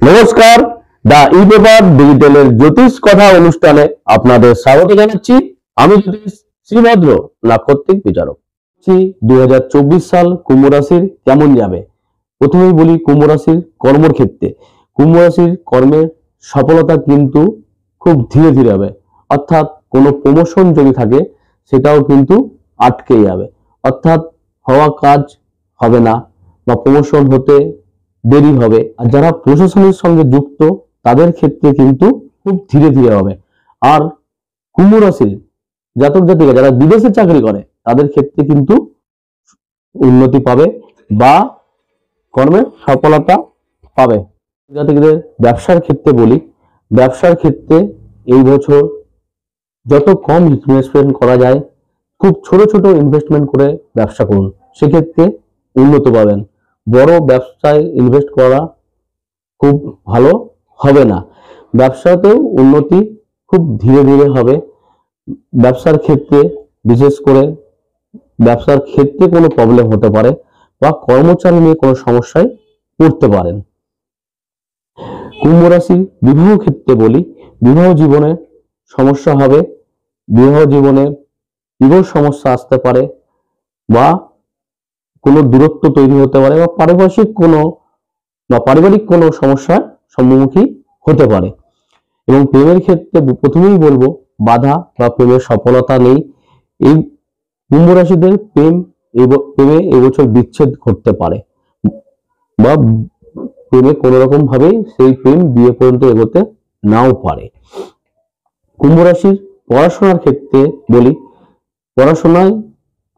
নমস্কার, দা e paper ডিজিটালের জ্যোতিষ কথা অনুষ্ঠানে আপনাদের স্বাগত জানাচ্ছি। আমি জ্যোতিষ শ্রীভদ্র নাক্ষত্রিক বিচারক। 2024 সাল কুম্ভ রাশির কেমন যাবে। প্রথমেই বলি কুম্ভ রাশির কর্মের ক্ষেত্রে। কুম্ভ রাশির কর্মের সফলতা কিন্তু খুব ধীরে ধীরে হবে, অর্থাৎ কোনো প্রমোশন যদি থাকে সেটাও কিন্তু আটকে যাবে, অর্থাৎ হওয়া কাজ হবে না বা প্রমোশন হতে দেরি হবে। আর যারা প্রশাসনের সঙ্গে যুক্ত তাদের ক্ষেত্রে কিন্তু খুব ধীরে ধীরে হবে। আর কুম্ভ রাশির জাতক জাতিকা যারা বিদেশে চাকরি করে তাদের ক্ষেত্রে কিন্তু উন্নতি পাবে বা কর্মের সফলতা পাবে। জাতকদের ব্যবসার ক্ষেত্রে বলি, ব্যবসার ক্ষেত্রে এই বছর যত কম ইনভেস্টমেন্ট করা যায়, খুব ছোট ছোট ইনভেস্টমেন্ট করে ব্যবসা করুন, সেক্ষেত্রে উন্নত পাবেন। বড় ব্যবসায় ইনভেস্ট করা খুব ভালো হবে না। ব্যবসাতেও উন্নতি খুব ধীরে ধীরে হবে। ব্যবসার ক্ষেত্রে বিশেষ করে ব্যবসার ক্ষেত্রে কোনো প্রবলেম হতে পারে বা কর্মচারী নিয়ে কোনো সমস্যায় পড়তে পারেন। কুম্ভ রাশি বিবাহ ক্ষেত্রে বলি, বিবাহ জীবনে সমস্যা হবে, বিবাহ জীবনে বিবাহ সমস্যা আসতে পারে বা কোনো দূরত্ব তৈরি হতে পারে বা পারিবারিক কোনো সমস্যার সম্মুখীন হতে পারে। এবং প্রেমের ক্ষেত্রে প্রথমেই বলবো বাধা বা প্রেমের সফলতা নেই। এই কুম্ভ রাশিদের প্রেমে এবছর বিচ্ছেদ ঘটতে পারে বা প্রেমে কোনো রকম ভাবে সেই প্রেম বিয়ে পর্যন্ত এগোতে নাও পারে। কুম্ভ রাশির পড়াশোনার ক্ষেত্রে বলি, পড়াশোনায়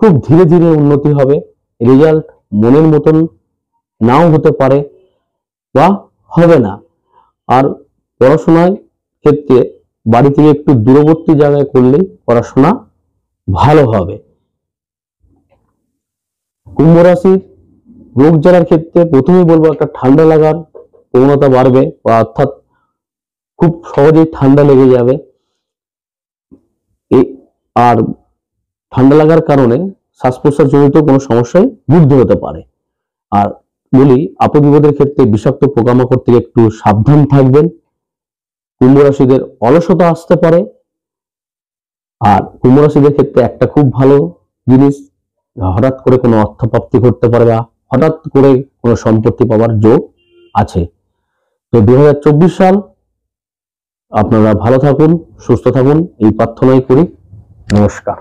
খুব ধীরে ধীরে উন্নতি হবে। রেজাল্ট মনের মতন নাও হতে পারে বা হবে না। আর পড়াশোনার ক্ষেত্রে বাড়ি থেকে একটু দূরবর্তী জায়গায় করলেই পড়াশোনা ভালো হবে। কুম্ভ রাশির রোগ জ্বালার ক্ষেত্রে প্রথমেই বলবো একটা ঠান্ডা লাগার প্রবণতা বাড়বে, বা অর্থাৎ খুব সহজেই ঠান্ডা লেগে যাবে। আর ঠান্ডা লাগার কারণে শ্বাস প্রশ্বাস জনিত কোনো সমস্যায় ভুগতে হতে পারে। আর বলি আপদ বিপদের ক্ষেত্রে বিষাক্ত পোকামাকড় থেকে একটু সাবধান থাকবেন। কুম্ভ রাশিদের অলসতা আসতে পারে। আর কুম্ভ রাশিদের ক্ষেত্রে একটা খুব ভালো জিনিস, হঠাৎ করে কোনো অর্থ প্রাপ্তি করতে পারে বা হঠাৎ করে কোনো সম্পত্তি পাওয়ার যোগ আছে। তো 2024 সাল আপনারা ভালো থাকুন, সুস্থ থাকুন, এই প্রার্থনাই করি। নমস্কার।